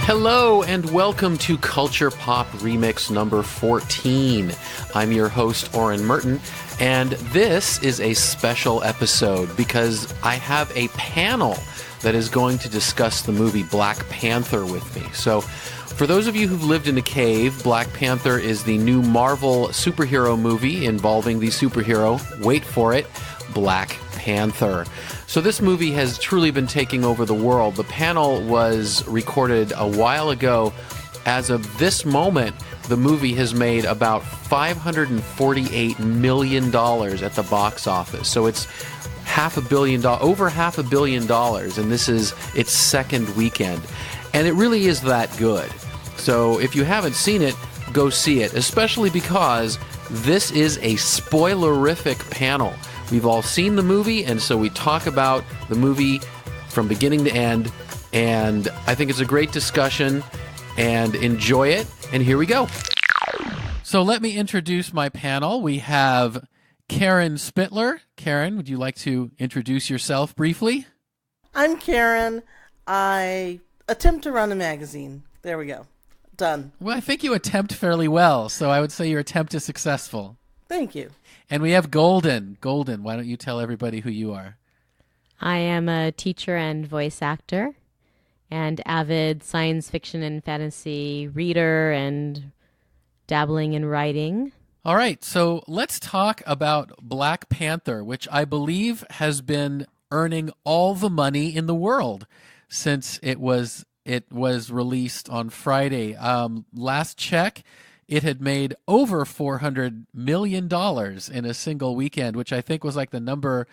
Hello and welcome to Culture Pop Remix number 14. I'm your host, Oren Merton, and this is a special episode because I have a panel that is going to discuss the movie Black Panther with me. So, for those of you who've lived in a cave, Black Panther is the new Marvel superhero movie involving the superhero, wait for it, Black Panther. So this movie has truly been taking over the world. The panel was recorded a while ago. As of this moment, the movie has made about $548 million at the box office. So it's over $500 million, and this is its second weekend. And it really is that good. So if you haven't seen it, go see it, especially because this is a spoilerific panel. We've all seen the movie, and so we talk about the movie from beginning to end, and I think it's a great discussion, and enjoy it, and here we go. So let me introduce my panel. We have Caren Spittler. Caren, would you like to introduce yourself briefly? I'm Caren. I attempt to run a magazine. There we go. Done. Well, I think you attempt fairly well, so I would say your attempt is successful. Thank you. And we have Golden. Golden, why don't you tell everybody who you are? I am a teacher and voice actor and avid science fiction and fantasy reader and dabbling in writing. All right, so let's talk about Black Panther, which I believe has been earning all the money in the world since it was released on Friday. Last check, it had made over $400 million in a single weekend, which I think was like the number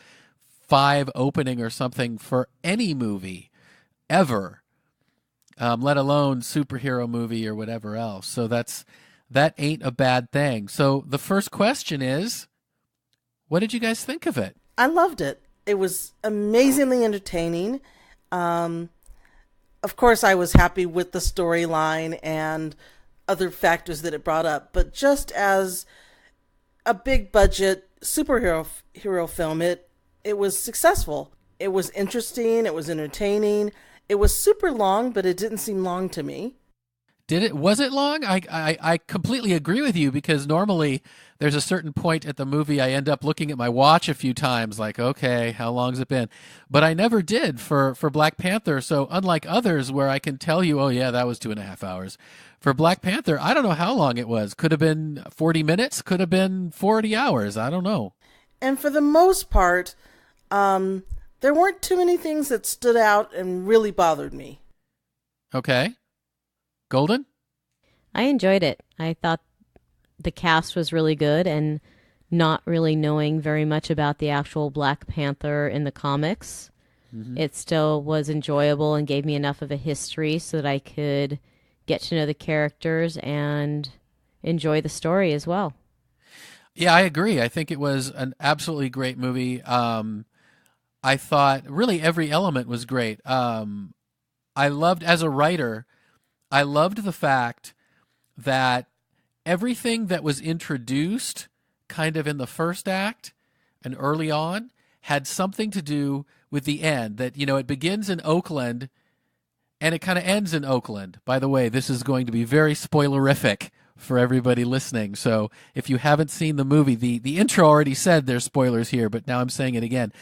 5 opening or something for any movie ever, let alone superhero movie or whatever else. So that ain't a bad thing. So the first question is, what did you guys think of it? I loved it. It was amazingly entertaining. Of course, I was happy with the storyline and other factors that it brought up, but just as a big budget superhero film, it was successful. It was interesting. It was entertaining. It was super long, but it didn't seem long to me. Was it long? I completely agree with you, because normally there's a certain point at the movie I end up looking at my watch a few times, like, okay, how long's it been? But I never did for Black Panther. So unlike others where I can tell you, oh yeah, that was 2.5 hours. For Black Panther, I don't know how long it was. Could have been 40 minutes, could have been 40 hours. I don't know. And for the most part, there weren't too many things that stood out and really bothered me. Okay. Golden? I enjoyed it. I thought the cast was really good, and not really knowing very much about the actual Black Panther in the comics, it still was enjoyable and gave me enough of a history so that I could get to know the characters and enjoy the story as well. Yeah, I agree. I think it was an absolutely great movie. I thought really every element was great. I loved, as a writer, I loved the fact that everything that was introduced kind of in the first act and early on had something to do with the end. That, it begins in Oakland and it kind of ends in Oakland. By the way, this is going to be very spoilerific for everybody listening. So if you haven't seen the movie, the intro already said there's spoilers here, but now I'm saying it again.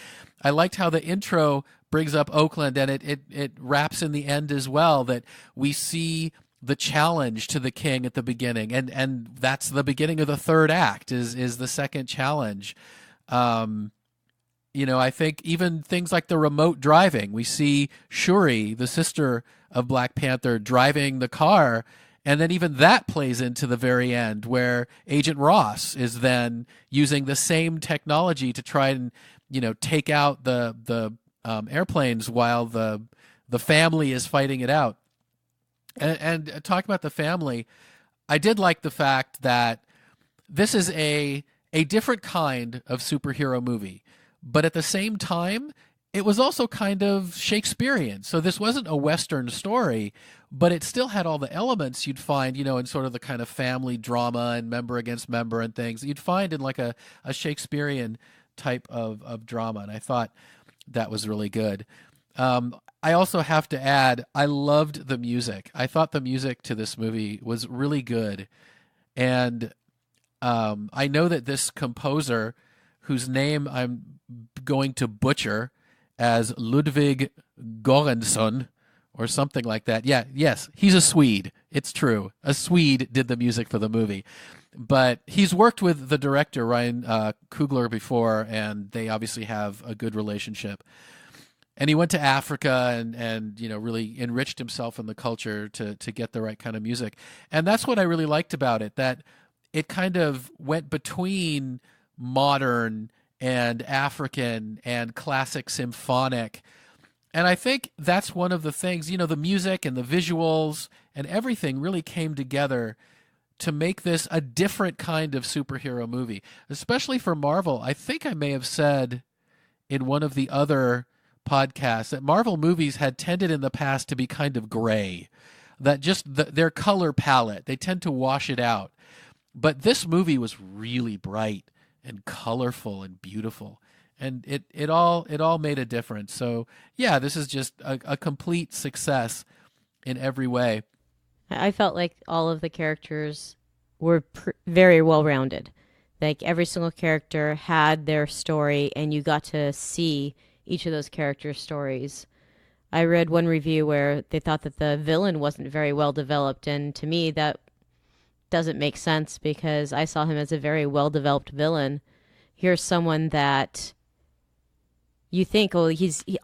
I liked how the intro brings up Oakland, and it wraps in the end as well, that we see the challenge to the king at the beginning, and that's the beginning of the third act is the second challenge. I think even things like the remote driving, we see Shuri, the sister of Black Panther, driving the car, and then even that plays into the very end, where Agent Ross is then using the same technology to try and take out the airplanes while the family is fighting it out. And talk about the family, I did like the fact that this is a different kind of superhero movie, but at the same time, it was also kind of Shakespearean. So this wasn't a Western story, but it still had all the elements you'd find, in sort of the kind of family drama and member against member and things that you'd find in like a Shakespearean type of drama. And I thought that was really good. I also have to add, I loved the music. I thought the music to this movie was really good. And I know that this composer, whose name I'm going to butcher as Ludwig Göransson or something like that. Yeah, yes, he's a Swede. It's true. A Swede did the music for the movie. But he's worked with the director, Ryan Coogler, before, and they obviously have a good relationship. And he went to Africa and really enriched himself in the culture to get the right kind of music. And that's what I really liked about it, that it kind of went between modern and African and classic symphonic. And I think that's one of the things, the music and the visuals and everything really came together to make this a different kind of superhero movie, especially for Marvel. I think I may have said in one of the other podcasts that Marvel movies had tended in the past to be kind of gray, that just their color palette, they tend to wash it out. But this movie was really bright and colorful and beautiful, and it all made a difference. So yeah, this is just a complete success in every way. I felt like all of the characters were very well rounded. Like every single character had their story, and you got to see each of those characters' stories. I read one review where they thought that the villain wasn't very well developed, and to me that doesn't make sense because I saw him as a very well developed villain. Here's someone that you think, oh,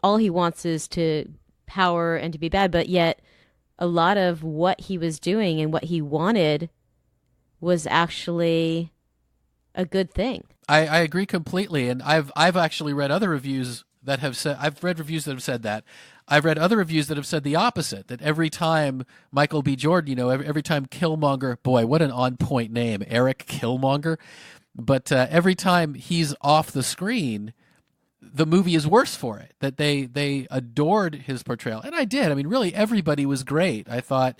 all he wants is to power and to be bad, but yet a lot of what he was doing and what he wanted was actually a good thing. I agree completely, and I've actually read other reviews that have said, I've read reviews that have said that. I've read other reviews that have said the opposite, that every time Michael B. Jordan, every time Killmonger, boy, what an on-point name, Eric Killmonger, but every time he's off the screen, the movie is worse for it, that they adored his portrayal. And I did. I mean, really, everybody was great. I thought,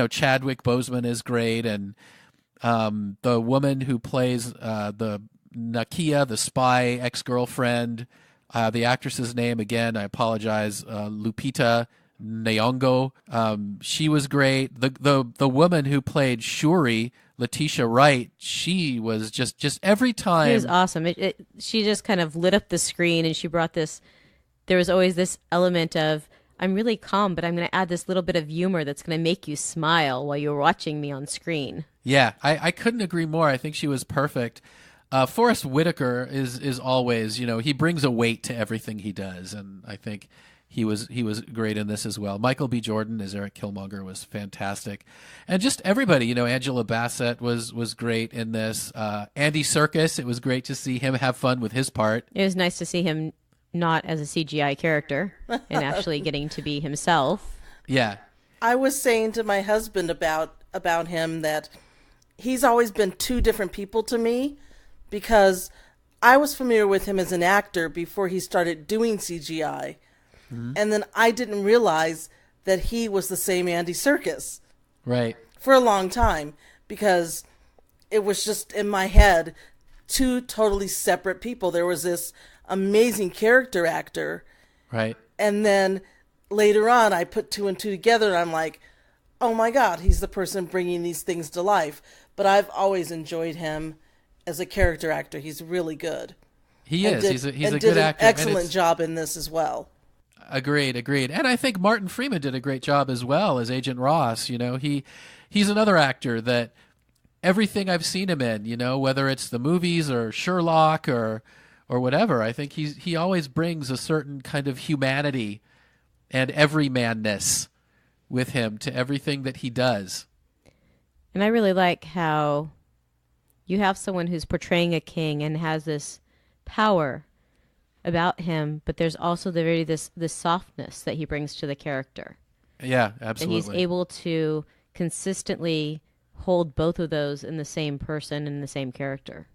Chadwick Boseman is great, and the woman who plays the Nakia, the spy ex-girlfriend, the actress's name, again, I apologize, Lupita Nyong'o. She was great. The woman who played Shuri, Letitia Wright, she was just every time. She was awesome. She just kind of lit up the screen, and she brought this. There was always this element of, I'm really calm, but I'm going to add this little bit of humor that's going to make you smile while you're watching me on screen. Yeah, I couldn't agree more. I think she was perfect. Forrest Whitaker is always, he brings a weight to everything he does, and I think he was great in this as well. Michael B. Jordan as Eric Killmonger was fantastic, and just everybody. Angela Bassett was great in this. Andy Serkis, it was great to see him have fun with his part. It was nice to see him not as a CGI character and actually getting to be himself. Yeah, I was saying to my husband about him that he's always been two different people to me, because I was familiar with him as an actor before he started doing CGI. Mm-hmm. And then I didn't realize that he was the same Andy Serkis. Right. For a long time, because it was just in my head two totally separate people. There was this amazing character actor. Right. And then later on I put two and two together and I'm like, oh my God, he's the person bringing these things to life. But I've always enjoyed him as a character actor. He's really good. He is. He's a good actor. Did an excellent job in this as well. Agreed. And I think Martin Freeman did a great job as well as Agent Ross. He's another actor that everything I've seen him in, whether it's the movies or Sherlock or whatever, I think he always brings a certain kind of humanity and everymanness with him to everything that he does. And I really like how you have someone who's portraying a king and has this power about him, but there's also this softness that he brings to the character. Yeah, absolutely. And he's able to consistently hold both of those in the same person and the same character.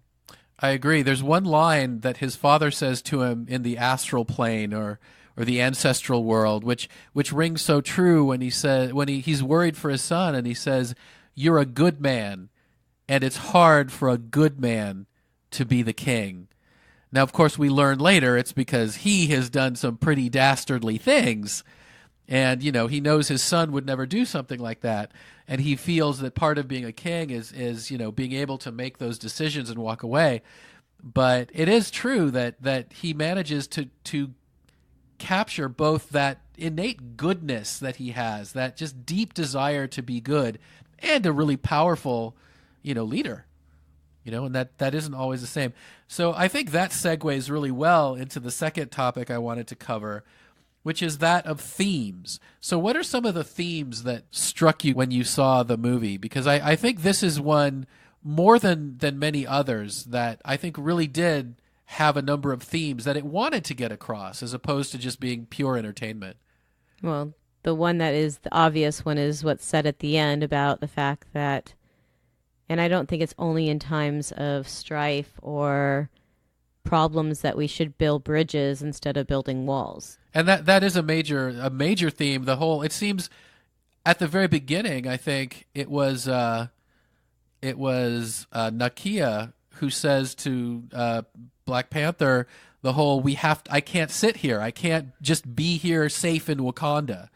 I agree. There's one line that his father says to him in the astral plane or the ancestral world, which rings so true when he's worried for his son, and he says, "You're a good man, and it's hard for a good man to be the king." Now, of course, we learn later it's because he has done some pretty dastardly things. And, he knows his son would never do something like that. And he feels that part of being a king is being able to make those decisions and walk away. But it is true that he manages to capture both that innate goodness that he has, that just deep desire to be good, and a really powerful, leader. And that isn't always the same. So I think that segues really well into the second topic I wanted to cover, which is that of themes. So what are some of the themes that struck you when you saw the movie? Because I think this is one more than many others that I think really did have a number of themes that it wanted to get across as opposed to just being pure entertainment. Well, the one that is the obvious one is what's said at the end about the fact that, and I don't think it's only in times of strife or problems that we should build bridges instead of building walls. And that is a major theme. It seems at the very beginning, I think it was Nakia who says to Black Panther, I can't sit here. I can't just be here safe in Wakanda.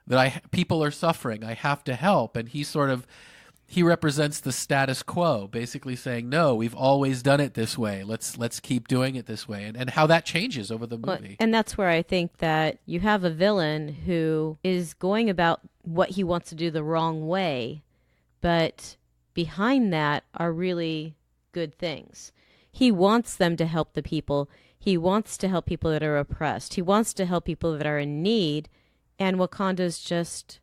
That people are suffering. I have to help. And he represents the status quo, basically saying, no, we've always done it this way. Let's keep doing it this way. And how that changes over the movie. Well, and that's where I think that you have a villain who is going about what he wants to do the wrong way, but behind that are really good things. He wants them to help the people. He wants to help people that are oppressed. He wants to help people that are in need. And Wakanda's just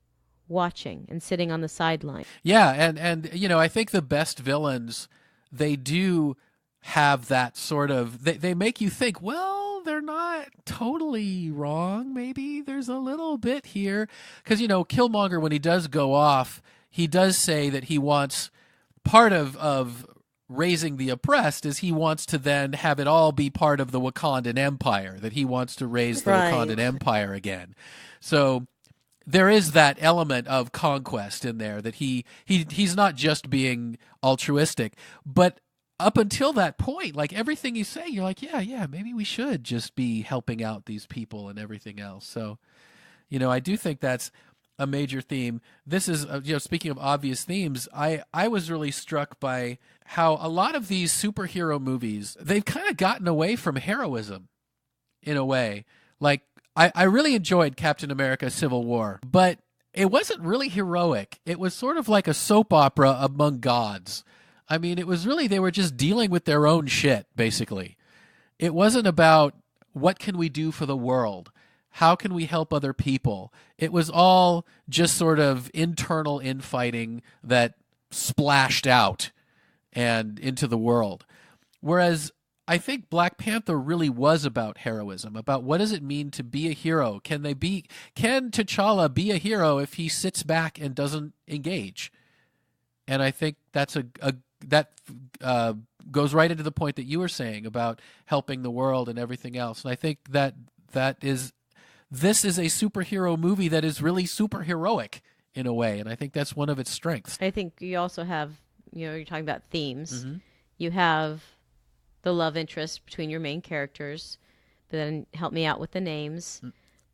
watching and sitting on the sideline. Yeah, and I think the best villains, they do have that sort of, they make you think, well, they're not totally wrong. Maybe there's a little bit here. Because, Killmonger, when he does go off, he does say that he wants part of raising the oppressed is he wants to then have it all be part of the Wakandan Empire, that he wants to raise the Wakandan Empire again. So there is that element of conquest in there, that he's not just being altruistic. But up until that point, like everything you say, you're like, yeah, maybe we should just be helping out these people and everything else. So, I do think that's a major theme. This is, speaking of obvious themes, I was really struck by how a lot of these superhero movies, they've kind of gotten away from heroism in a way. Like, I really enjoyed Captain America Civil War, but it wasn't really heroic. It was sort of like a soap opera among gods. I mean, it was really, they were just dealing with their own shit, basically. It wasn't about what can we do for the world? How can we help other people? It was all just sort of internal infighting that splashed out and into the world. Whereas I think Black Panther really was about heroism, about what does it mean to be a hero? Can T'Challa be a hero if he sits back and doesn't engage? And I think that goes right into the point that you were saying about helping the world and everything else. And I think this is a superhero movie that is really superheroic in a way, and I think that's one of its strengths. I think you also have, you're talking about themes. Mm-hmm. You have the love interest between your main characters, but then help me out with the names.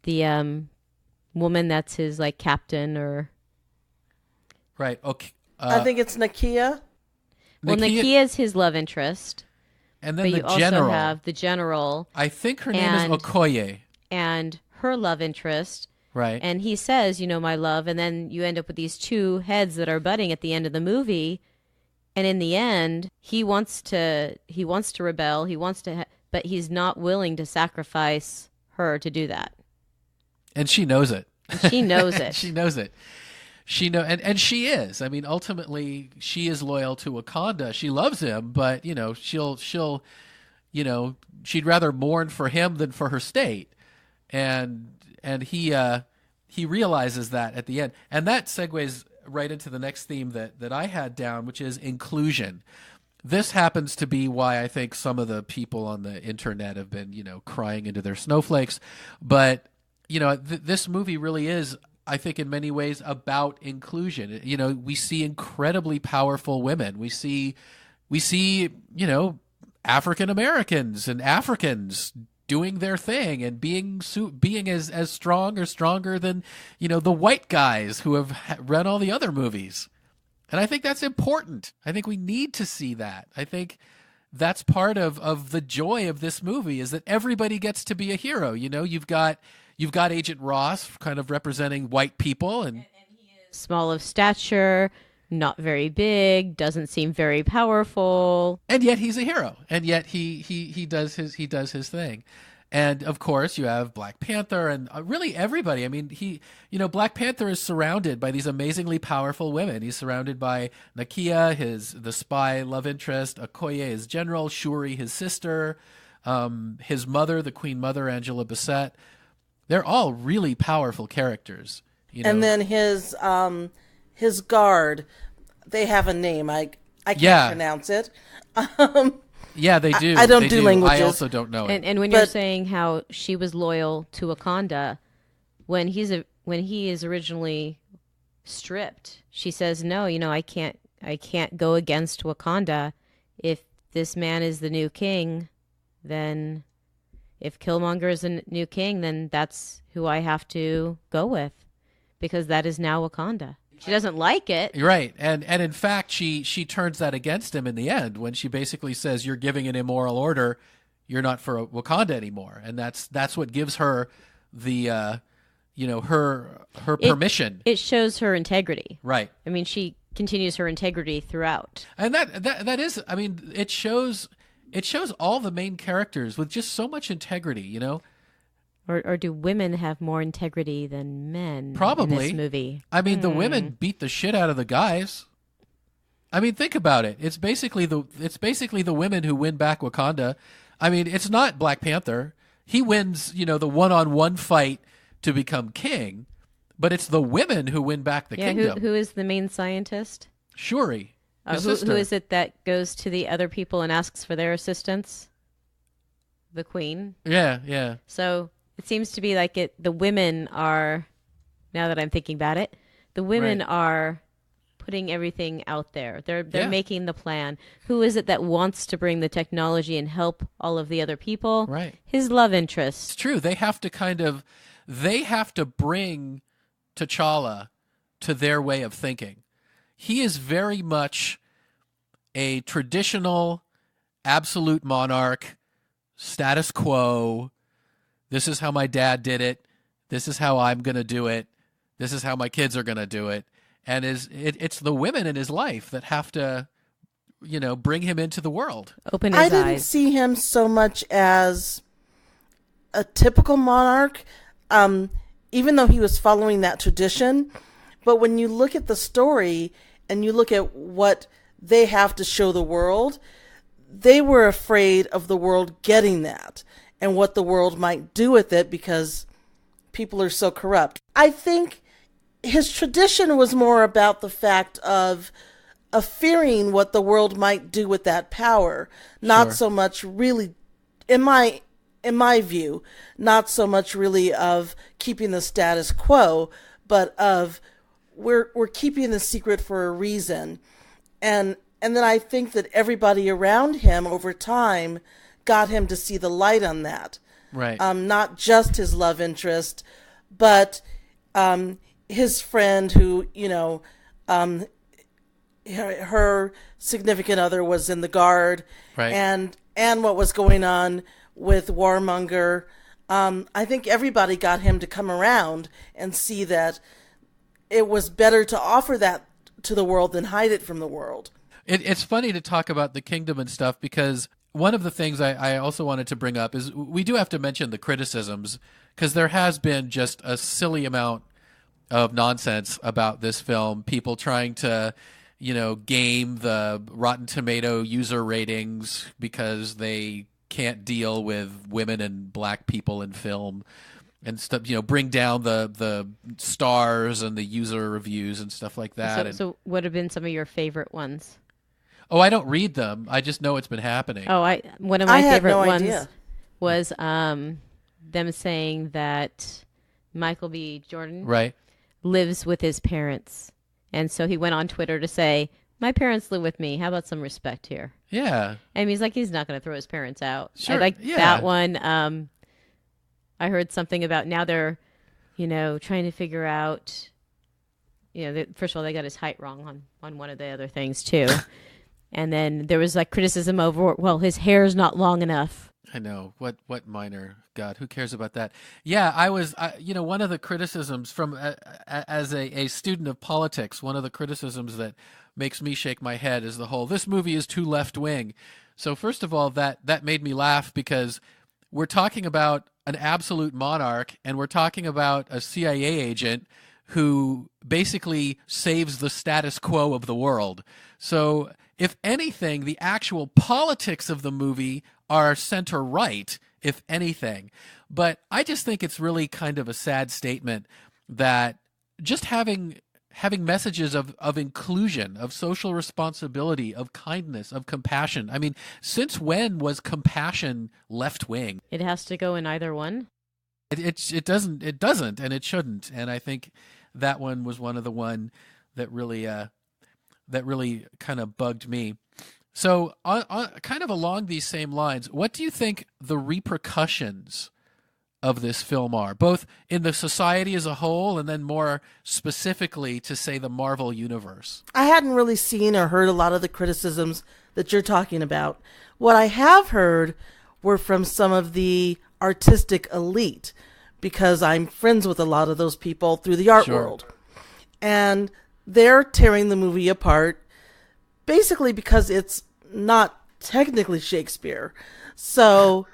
The woman that's his like captain or right. Okay. I think it's Nakia. Well, Nakia is his love interest, and then but the you general. also have the general. I think her name is Okoye. And her love interest. Right. And he says, my love, and then you end up with these two heads that are butting at the end of the movie. And in the end, he wants to rebel, but he's not willing to sacrifice her to do that. And she knows it. She knows it. She knows it. And she is. I mean, ultimately, she is loyal to Wakanda. She loves him, but she'll she'd rather mourn for him than for her state. And he realizes that at the end, and that segues right into the next theme that I had down, which is inclusion. This happens to be why I think some of the people on the internet have been crying into their snowflakes, but this movie really is, I think, in many ways about inclusion. We see incredibly powerful women. We see African Americans and Africans doing their thing and being as strong or stronger than, the white guys who have run all the other movies. And I think that's important. I think we need to see that. I think that's part of the joy of this movie, is that everybody gets to be a hero. You've got Agent Ross kind of representing white people, and he is small of stature, not very big, doesn't seem very powerful, and yet he's a hero, and yet he does his thing. And of course you have Black Panther and really everybody. I mean, Black Panther is surrounded by these amazingly powerful women. He's surrounded by Nakia, the spy love interest, Okoye, his general, Shuri, his sister, his mother, the Queen Mother, Angela Bassett. They're all really powerful characters. And then his guard, they have a name. I can't pronounce it. Yeah, they do. I don't do languages. I also don't know it. And when you're saying how she was loyal to Wakanda, when he is originally stripped, she says, "No, I can't go against Wakanda. If this man is the new king, then if Killmonger is the new king, then that's who I have to go with, because that is now Wakanda." She doesn't like it. Right. And in fact, she turns that against him in the end when she basically says, "You're giving an immoral order. You're not for Wakanda anymore." And that's what gives her the, her permission. It shows her integrity. Right. I mean, she continues her integrity throughout. And that is, I mean, it shows all the main characters with just so much integrity, Or do women have more integrity than men? Probably. In this movie? I mean, the women beat the shit out of the guys. I mean, think about it. It's basically the women who win back Wakanda. I mean, it's not Black Panther. He wins, the one-on-one fight to become king, but it's the women who win back the kingdom. Who is the main scientist? Shuri. Who is it that goes to the other people and asks for their assistance? The Queen. Yeah. So it seems to be like the women are, now that I'm thinking about it, the women are putting everything out there. They're making the plan. Who is it that wants to bring the technology and help all of the other people? Right. His love interest. It's true. They have to bring T'Challa to their way of thinking. He is very much a traditional, absolute monarch, status quo. This is how my dad did it. This is how I'm going to do it. This is how my kids are going to do it. And it's the women in his life that have to, bring him into the world. Open his eyes. I didn't see him so much as a typical monarch, even though he was following that tradition. But when you look at the story and you look at what they have to show the world, they were afraid of the world getting that and what the world might do with it because people are so corrupt. I think his tradition was more about the fact of fearing what the world might do with that power, not so much really, in my view, not so much really of keeping the status quo, but of we're keeping the secret for a reason. And then I think that everybody around him over time got him to see the light on that. Right. Not just his love interest, but his friend who, her significant other was in the guard. Right. And what was going on with Warmonger. I think everybody got him to come around and see that it was better to offer that to the world than hide it from the world. It's funny to talk about the kingdom and stuff because one of the things I also wanted to bring up is we do have to mention the criticisms because there has been just a silly amount of nonsense about this film. People trying to, game the Rotten Tomato user ratings because they can't deal with women and black people in film and stuff, bring down the stars and the user reviews and stuff like that. So what have been some of your favorite ones? Oh, I don't read them. I just know it's been happening. Oh, one of my favorite ones idea. was them saying that Michael B. Jordan right. lives with his parents. And so he went on Twitter to say, My parents live with me. How about some respect here? Yeah. And he's like, he's not going to throw his parents out. Sure. I like Yeah. that one. I heard something about now they're, trying to figure out, first of all, they got his height wrong on one of the other things too. And then there was like criticism over, well, his hair's not long enough. I know. What minor? God, who cares about that? Yeah, I was, one of the criticisms from, as a student of politics, one of the criticisms that makes me shake my head is the whole, this movie is too left-wing. So first of all, that made me laugh because we're talking about an absolute monarch and we're talking about a CIA agent who basically saves the status quo of the world. So if anything, the actual politics of the movie are center-right, if anything. But I just think it's really kind of a sad statement that just having messages of inclusion, of social responsibility, of kindness, of compassion. I mean, since when was compassion left-wing? It has to go in either one. It doesn't, and it shouldn't. And I think that one was one of the one that really kind of bugged me. So, on kind of along these same lines, what do you think the repercussions of this film are, both in the society as a whole and then more specifically to, say, the Marvel Universe? I hadn't really seen or heard a lot of the criticisms that you're talking about. What I have heard were from some of the artistic elite, because I'm friends with a lot of those people through the art world. And they're tearing the movie apart, basically because it's not technically Shakespeare. So,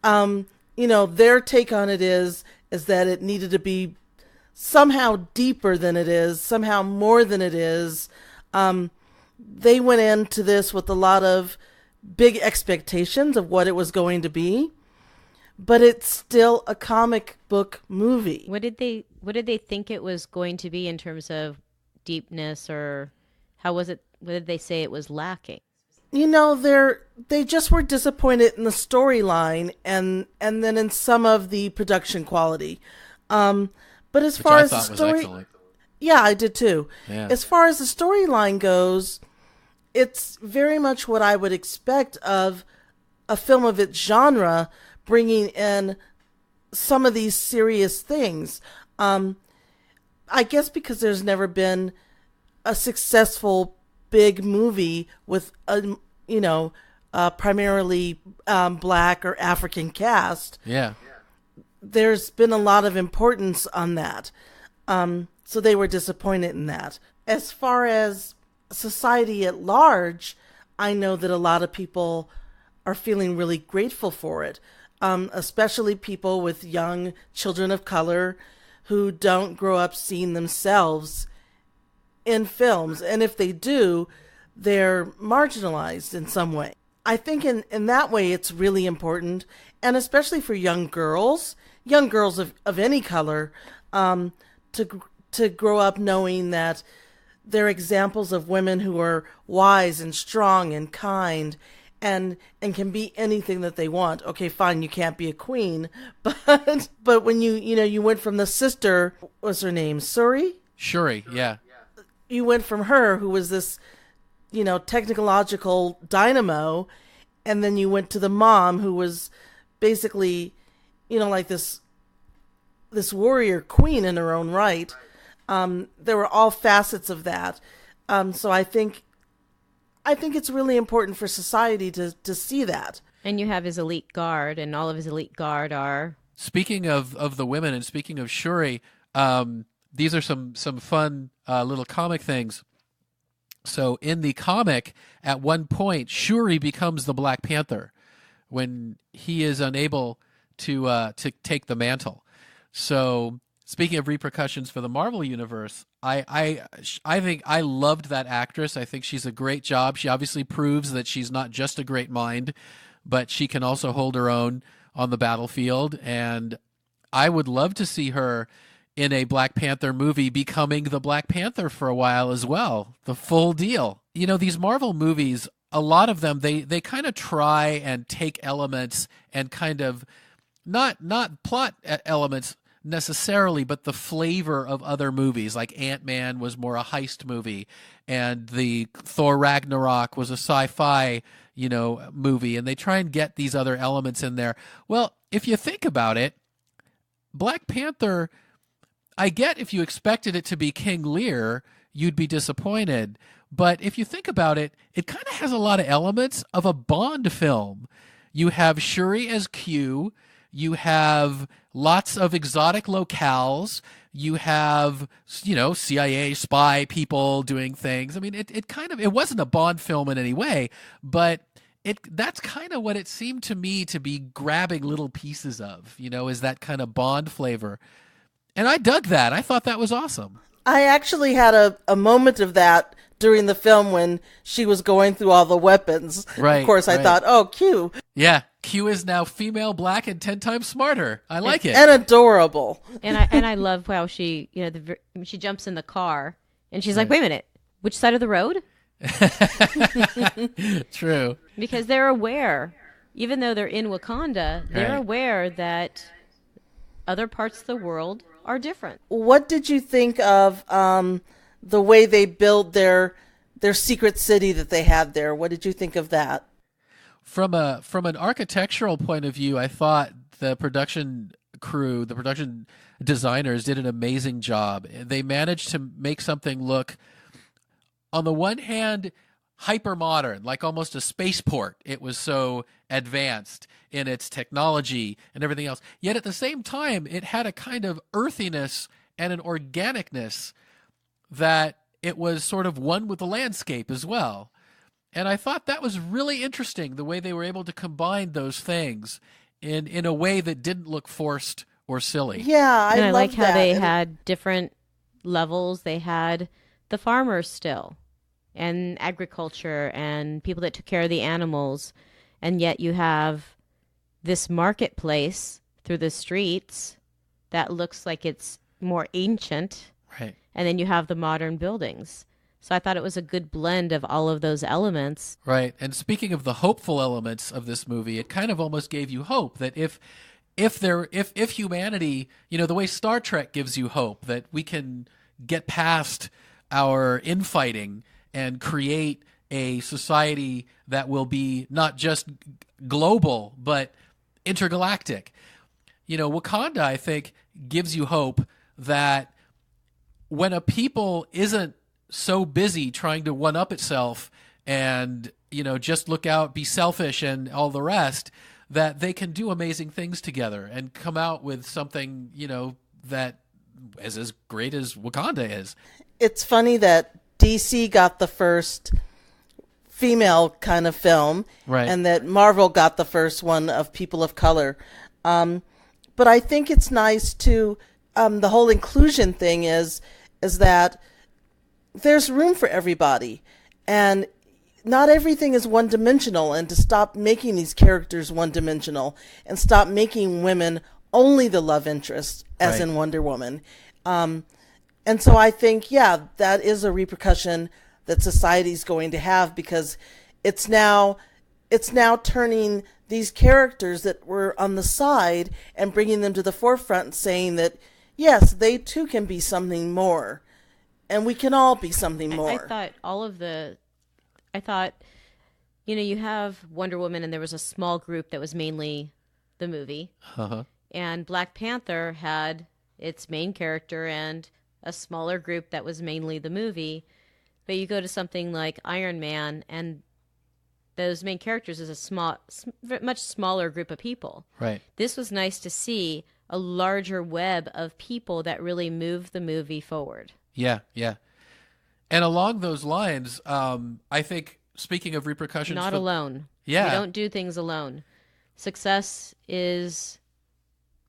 their take on it is that it needed to be somehow deeper than it is, somehow more than it is. They went into this with a lot of big expectations of what it was going to be, but it's still a comic book movie. What did they think it was going to be in terms of deepness, or how was it? What did they say it was lacking? They just were disappointed in the storyline and then in some of the production quality. But as far as the story, yeah, I did too. Yeah. As far as the storyline goes, it's very much what I would expect of a film of its genre, bringing in some of these serious things. I guess because there's never been a successful big movie with a primarily Black or African cast. Yeah, there's been a lot of importance on that. So they were disappointed in that. As far as society at large, I know that a lot of people are feeling really grateful for it, especially people with young children of color who don't grow up seeing themselves in films. And if they do, they're marginalized in some way. I think in that way it's really important, and especially for young girls of any color, to grow up knowing that they're examples of women who are wise and strong and kind and can be anything that they want. Okay, fine, you can't be a queen, but when you went from the sister, what's her name, Shuri, yeah. You went from her, who was this, technological dynamo, and then you went to the mom, who was basically, like this warrior queen in her own right. There were all facets of that. So I think it's really important for society to see that. And you have his elite guard, and all of his elite guard are... Speaking of the women, and speaking of Shuri, these are some fun little comic things. So in the comic, at one point, Shuri becomes the Black Panther when he is unable to take the mantle. So speaking of repercussions for the Marvel Universe, I think I loved that actress. I think she's a great job. She obviously proves that she's not just a great mind, but she can also hold her own on the battlefield. And I would love to see her in a Black Panther movie becoming the Black Panther for a while as well. The full deal. These Marvel movies, a lot of them, they kind of try and take elements and kind of not plot elements necessarily, but the flavor of other movies. Like Ant-Man was more a heist movie, and the Thor Ragnarok was a sci-fi, movie, and they try and get these other elements in there. Well, if you think about it, Black Panther, I get if you expected it to be King Lear, you'd be disappointed. But if you think about it, it kind of has a lot of elements of a Bond film. You have Shuri as Q. You have lots of exotic locales. You have, CIA spy people doing things. I mean, it wasn't a Bond film in any way, but that's kind of what it seemed to me to be grabbing little pieces of, is that kind of Bond flavor. And I dug that. I thought that was awesome. I actually had a moment of that during the film when she was going through all the weapons. Right. Of course, I thought, oh, Q. Yeah, Q is now female, black, and 10 times smarter. I like it. And adorable. And I love how she, she jumps in the car and she's like, wait a minute, which side of the road? True. Because they're aware, even though they're in Wakanda, they're aware that other parts of the world are different. What did you think of the way they built their secret city that they had there? What did you think of that? From an architectural point of view, I thought the production crew, the production designers did an amazing job. They managed to make something look, on the one hand, hyper modern, like almost a spaceport. It was so advanced in its technology and everything else. Yet at the same time, it had a kind of earthiness and an organicness that it was sort of one with the landscape as well. And I thought that was really interesting, the way they were able to combine those things in a way that didn't look forced or silly. Yeah, I like how they and had different levels. They had the farmers still, and agriculture, and people that took care of the animals. And yet you have this marketplace through the streets that looks like it's more ancient. Right. And then you have the modern buildings. So I thought it was a good blend of all of those elements. Right. And speaking of the hopeful elements of this movie, it kind of almost gave you hope that if humanity, the way Star Trek gives you hope that we can get past our infighting and create a society that will be not just global but intergalactic. Wakanda, I think, gives you hope that when a people isn't so busy trying to one-up itself and, just look out, be selfish and all the rest, that they can do amazing things together and come out with something, that is as great as Wakanda is. It's funny that DC got the first female kind of film, right, and that Marvel got the first one of people of color. But I think it's nice to, the whole inclusion thing is that there's room for everybody, and not everything is one-dimensional, and to stop making these characters one-dimensional and stop making women only the love interest, as right. in Wonder Woman. And so I think, that is a repercussion that society's going to have, because it's now turning these characters that were on the side and bringing them to the forefront and saying that, yes, they too can be something more. And we can all be something more. I thought, you have Wonder Woman, and there was a small group that was mainly the movie. Uh-huh. And Black Panther had its main character and a smaller group that was mainly the movie. But you go to something like Iron Man, and those main characters is a much smaller group of people. Right. This was nice to see a larger web of people that really moved the movie forward. Yeah, yeah. And along those lines, I think, speaking of repercussions... Not alone. Yeah. You don't do things alone. Success is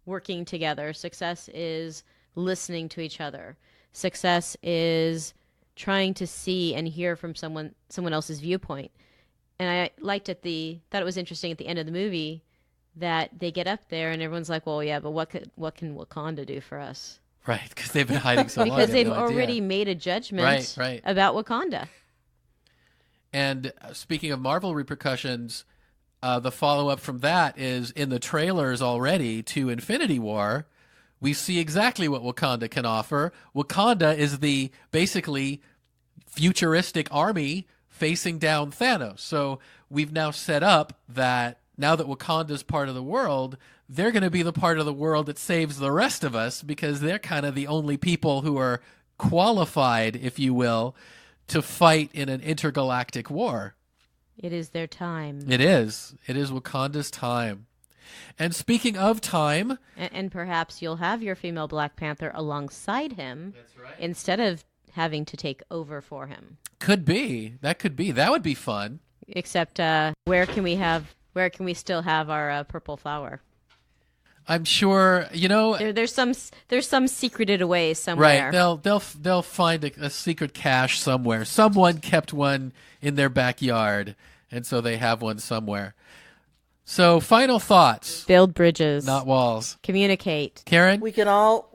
working together. Success is listening to each other. Success is trying to see and hear from someone else's viewpoint. And I thought it was interesting at the end of the movie that they get up there and everyone's like, well, yeah, but what can Wakanda do for us? Right, because they've been hiding so long. Because they've already made a judgment right. about Wakanda. And speaking of Marvel repercussions, the follow-up from that is in the trailers already to Infinity War, we see exactly what Wakanda can offer. Wakanda is the basically futuristic army facing down Thanos. So we've now set up that now that Wakanda's part of the world, they're going to be the part of the world that saves the rest of us because they're kind of the only people who are qualified, if you will, to fight in an intergalactic war. It is their time. It is. It is Wakanda's time. And speaking of time... And perhaps you'll have your female Black Panther alongside him. That's right. Instead of having to take over for him. Could be. That could be. That would be fun. Except where can we still have our purple flower? I'm sure, there's some secreted away somewhere. Right. They'll find a secret cache somewhere. Someone kept one in their backyard, and so they have one somewhere. So, final thoughts. Build bridges, not walls. Communicate. Karen? We can all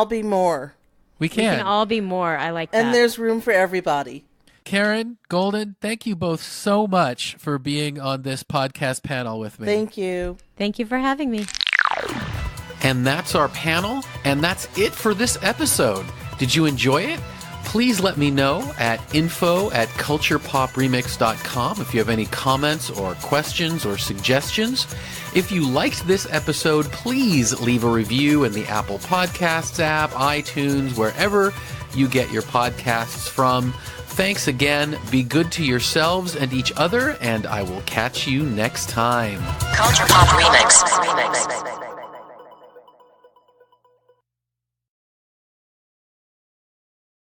be more. We can. We can all be more. I like that. And there's room for everybody. Caren, Golden, thank you both so much for being on this podcast panel with me. Thank you. Thank you for having me. And that's our panel, and that's it for this episode. Did you enjoy it? Please let me know at info@culturepopremix.com if you have any comments or questions or suggestions. If you liked this episode, please leave a review in the Apple Podcasts app, iTunes, wherever you get your podcasts from. Thanks again. Be good to yourselves and each other, and I will catch you next time. Culture Pop Remix.